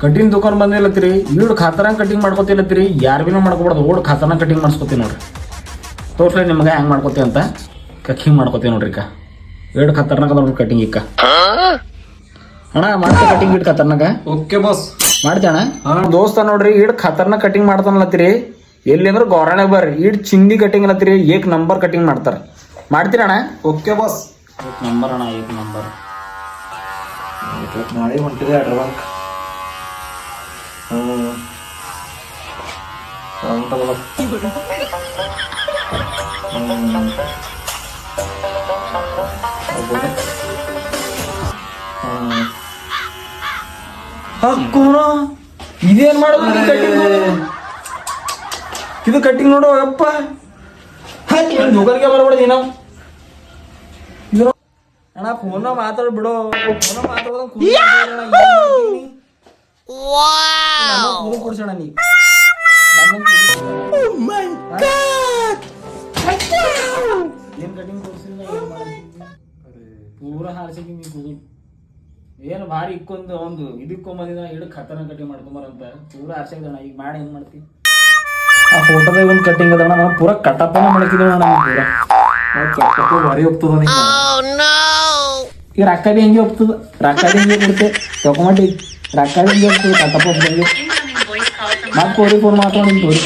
cutting ದುಕಾನ್ ಬಂದಿಲ್ಲತ್ರಿ ಈಡ್ ಖಾತರಂಗ್ cutting ಮಾಡ್ಕೊತಿಲ್ಲತ್ರಿ ಯಾರು ಭೀನೂ ಮಾಡ್ಕೊಬಾರ್ದು ಓಡ್ ಖಾತರಂಗ್ ಕಟಿಂಗ್ ಮಾಡಿಸ್ಕೊತೀವಿ ನೋಡ್ರಿ ತೋರ್ಸ್ಲಿ ನಿಮ್ಗೆ ಹೆಂಗೆ ಮಾಡ್ಕೊತೀವಿ ಅಂತ ಹಿಂಗೆ ಮಾಡ್ಕೊತೀವಿ ನೋಡ್ರಿ ಅಕ್ಕ ಏಡ್ ಖತರ್ನಾಗ ನೋಡ್ರಿ ಕಟಿಂಗ್ ಇಕ್ಕ ಅಣ್ಣ ಮಾಡ್ತಾ ಕಟಿಂಗ್ ಇಡ್ ಖತರ್ನಾಗ ಓಕೆ ಬಾಸ್ ಮಾಡ್ತೇಣ ದೋಸ್ತ ನೋಡ್ರಿ ಈಡ್ ಖತರ್ನಾಗ ಕಟಿಂಗ್ ಮಾಡ್ತಾನಲ್ಲತ್ರಿ ಎಲ್ಲಿ ಅಂದ್ರೆ ಗೌರಾಣೆ ಬರ್ರಿ ಈಡ್ ಚಿಂದಿ ಕಟಿಂಗ್ ಅಲ್ಲತ್ರಿ ಏಕ್ ನಂಬರ್ ಕಟಿಂಗ್ ಮಾಡ್ತಾರ ಮಾಡ್ತೀರಣ್ಣ ಓಕೆ ಬಾಸ್ ಏಕ್ ನಂಬರ್ ಅಣ್ಣ ಏಕ್ ನಂಬರ್ ನಾಳೆ ಹೊಂಟಿದೆ ಅಡ್ವಾನ್ಸ್ ಇದೇನ್ ಮಾಡೋದು ಇದು ಕಟ್ಟಿಂಗ್ ನೋಡು ಅಪ್ಪ ದುಕಾನ್ಗೆ ಬರಬೇಡ ನಾವು ಇದು ಅಣ್ಣ ಫೋನ ಮಾತಾಡ್ಬಿಡು ಫೋನ ಮಾತಾಡೋದು ಕೊಡ್ಸೋಣ ನೀ ಏನ್ ಕಟಿಂಗ್ ಕೊಡ್ಸಿಲ್ಲ ಪೂರ ಹಾರಿಸಿದ್ವಿ ನೀ ಕೂದಲು ಏನು ಭಾರಿ ಇಕ್ಕೊಂದು ಒಂದು ಇದಕ್ಕೊಂಬಂದಿದ ಹಿಡ್ ಖತನ ಕಟಿಂಗ್ ಮಾಡ್ಕೊಂಬರಂತ ಪೂರ ಹಾರಿಸಿದಣ ಈಗ ಮಾಡಿ ಹೆಂಗ್ ಮಾಡ್ತಿ ಆ ಫೋಟೋದಾಗ ಒಂದು ಕಟಿಂಗ್ ಅದಣ್ಣ ನಾವು ಪೂರ ಕಟಪ್ಪನ ಮಾಡ್ತಿದ್ದೇವೆ ಪೂರ ಭಾರಿ ಹೋಗ್ತದ ಈಗ ರೊಕ್ಕ ಬಿ ಹೆಂಗೆ ಹೋಗ್ತದ ರೊಕ್ಕ ಬಿ ಹೆಂಗೆ ಕೊಡ್ತೆ ತಗೊಂಡಿ ರೊಕ್ಕ ಬಿ ಹೆಂಗೆ ಹೋಗ್ತದೆ ಕಟಪ್ಪ ಮತ್ತೆ ಕೋರಿ ಫೋನ್ ಮಾತಾಡಿ ತೋರಿ